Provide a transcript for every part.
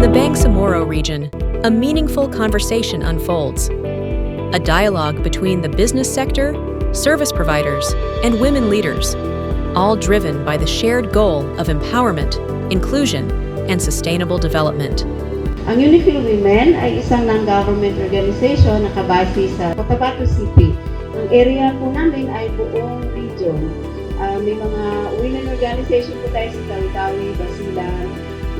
In the Bangsamoro region, a meaningful conversation unfolds. A dialogue between the business sector, service providers, and women leaders, all driven by the shared goal of empowerment, inclusion, and sustainable development. Ang Unifil Women ay isang non-government organization na kabase sa Cotabato City. Ang area po namin ay buong region. May mga women organization po tayo sa Tawi-Tawi, Basilan,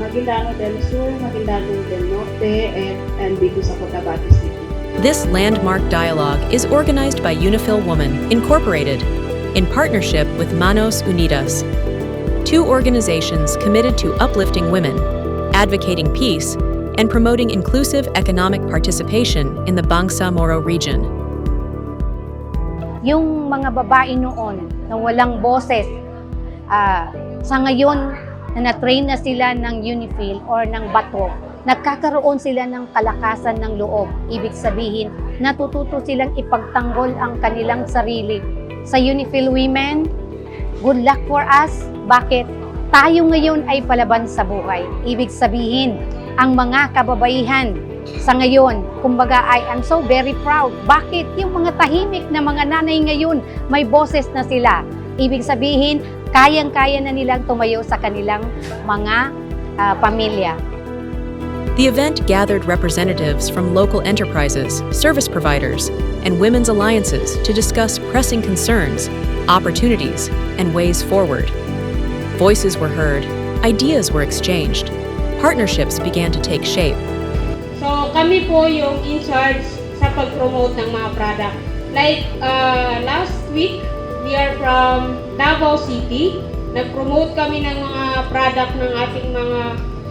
Maguindanao del Sur, Maguindanao del Norte, and dito sa Cotabato City. This landmark dialogue is organized by Unifil Women, Incorporated, in partnership with Manos Unidas, two organizations committed to uplifting women, advocating peace, and promoting inclusive economic participation in the Bangsamoro region. Yung mga babae noon na walang boses, sa ngayon na na-train na sila ng Unifil or ng bato, nagkakaroon sila ng kalakasan ng loob. Ibig sabihin, natututo silang ipagtanggol ang kanilang sarili. Sa Unifil Women, good luck for us. Bakit? Tayo ngayon ay palaban sa buhay. Ibig sabihin, ang mga kababaihan sa ngayon, kumbaga I am so very proud. Bakit? Yung mga tahimik na mga nanay ngayon, may boses na sila. Ibig sabihin, kayang-kaya na nilang tumayo sa kanilang mga pamilya. The event gathered representatives from local enterprises, service providers, and women's alliances to discuss pressing concerns, opportunities, and ways forward. Voices were heard, ideas were exchanged, partnerships began to take shape. So kami po yung in charge sa pag-promote ng mga product. Like last week, we are from Davao City. Nag-promote kami ng mga product ng ating mga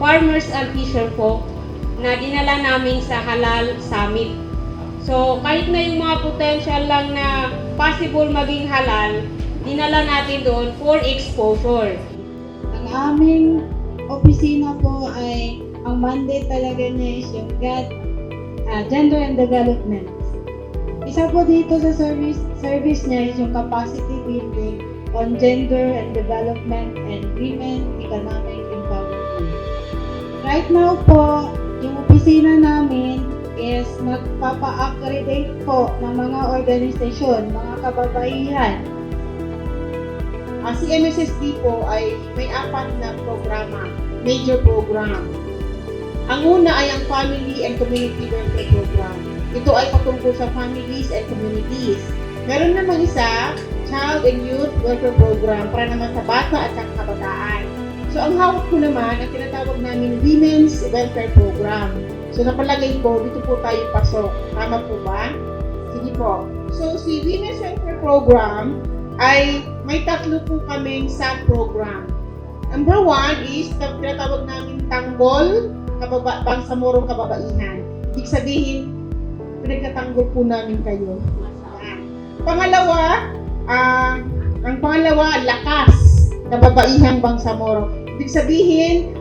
farmers and fisherfolk na dinala namin sa Halal Summit. So kahit na yung mga potential lang na possible maging halal, dinala natin doon for exposure. Ang aming opisina po ay ang mandate talaga niya is yung gender and development. Isa po dito sa service niya is yung capacity building on gender and development and women economic empowerment. Right now po, yung opisina namin is magpapa-accredit po ng mga organisasyon, mga kababaihan. Ang CMSSD po ay may 4 na programa, major program. Ang una ay ang Family and Community Welfare Program. Ito ay patungkol sa families and communities. Meron naman isa, Child and Youth Welfare Program, para naman sa bata at sa kabataan. So ang hawak ko naman, ang tinatawag namin Women's Welfare Program. So napalagay ko, dito po tayo pasok. Tama po ba? Sige po. So si Women's Welfare Program ay may 3 po kaming sub-program. Number 1 is tinatawag namin Tanggol, Bangsamoro Kababaihan. Ibig sabihin, pinagtatanggol po namin kayo. Pangalawa, ang pangalawa, Lakas, Kababaihang Bangsamoro. Ibig sabihin,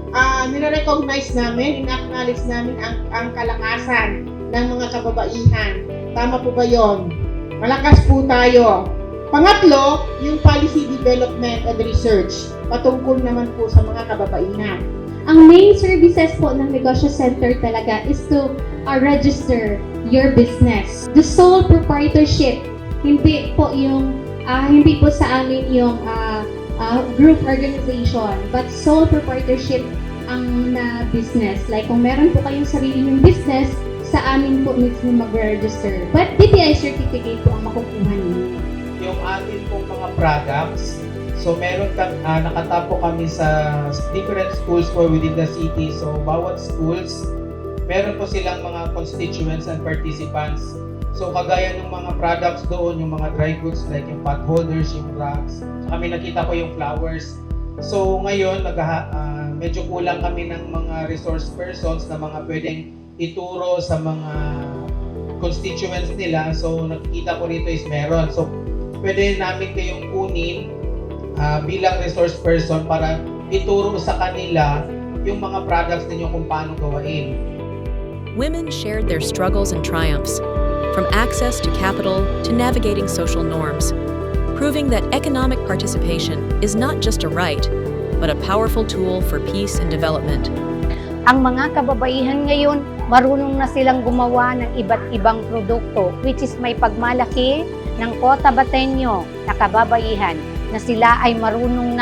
nire-recognize namin, in-acknowledge namin ang kalakasan ng mga kababaihan. Tama po ba yon? Malakas po tayo. Pangatlo, yung policy development and research. Patungkol naman po sa mga kababaihan. Ang main services po ng Negosyo Center talaga is to register your business. The sole proprietorship, hindi po sa amin yung group organization, but sole proprietorship ang na business. Like kung meron po kayong sarili ng business, sa amin po mismo mag-register. But DTI certificate po ang makukuha ninyo. Yung atin pong mga products, so meron nakatapo kami sa different schools for within the city. So bawat schools, meron po silang mga constituents and participants. So kagaya ng mga products doon, yung mga dry goods like yung pot holders, yung racks, kami nakita ko yung flowers. So ngayon, medyo kulang kami ng mga resource persons na mga pwedeng ituro sa mga constituents nila. So nakikita ko rito is meron. So pwede namin kayong kunin bilang resource person para ituro sa kanila yung mga products ninyo kung paano gawain. Women shared their struggles and triumphs, from access to capital to navigating social norms, proving that economic participation is not just a right, but a powerful tool for peace and development. Ang mga kababaihan ngayon, marunong na silang gumawa ng iba't ibang produkto, which is may pagmalaki ng kota batenyo na kababaihan na sila ay marunong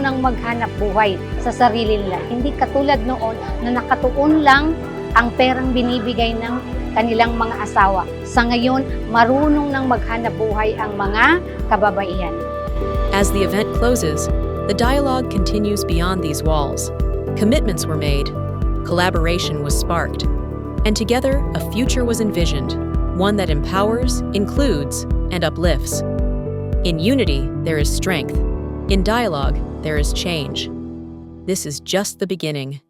nang maghanap buhay sa sarili nila. Hindi katulad noon na nakatuon lang ang perang binibigay ng kanilang mga asawa. Sa ngayon, marunong nang maghanap buhay ang mga kababaihan. As the event closes, the dialogue continues beyond these walls. Commitments were made, collaboration was sparked, and together a future was envisioned, one that empowers, includes, and uplifts. In unity, there is strength. In dialogue, there is change. This is just the beginning.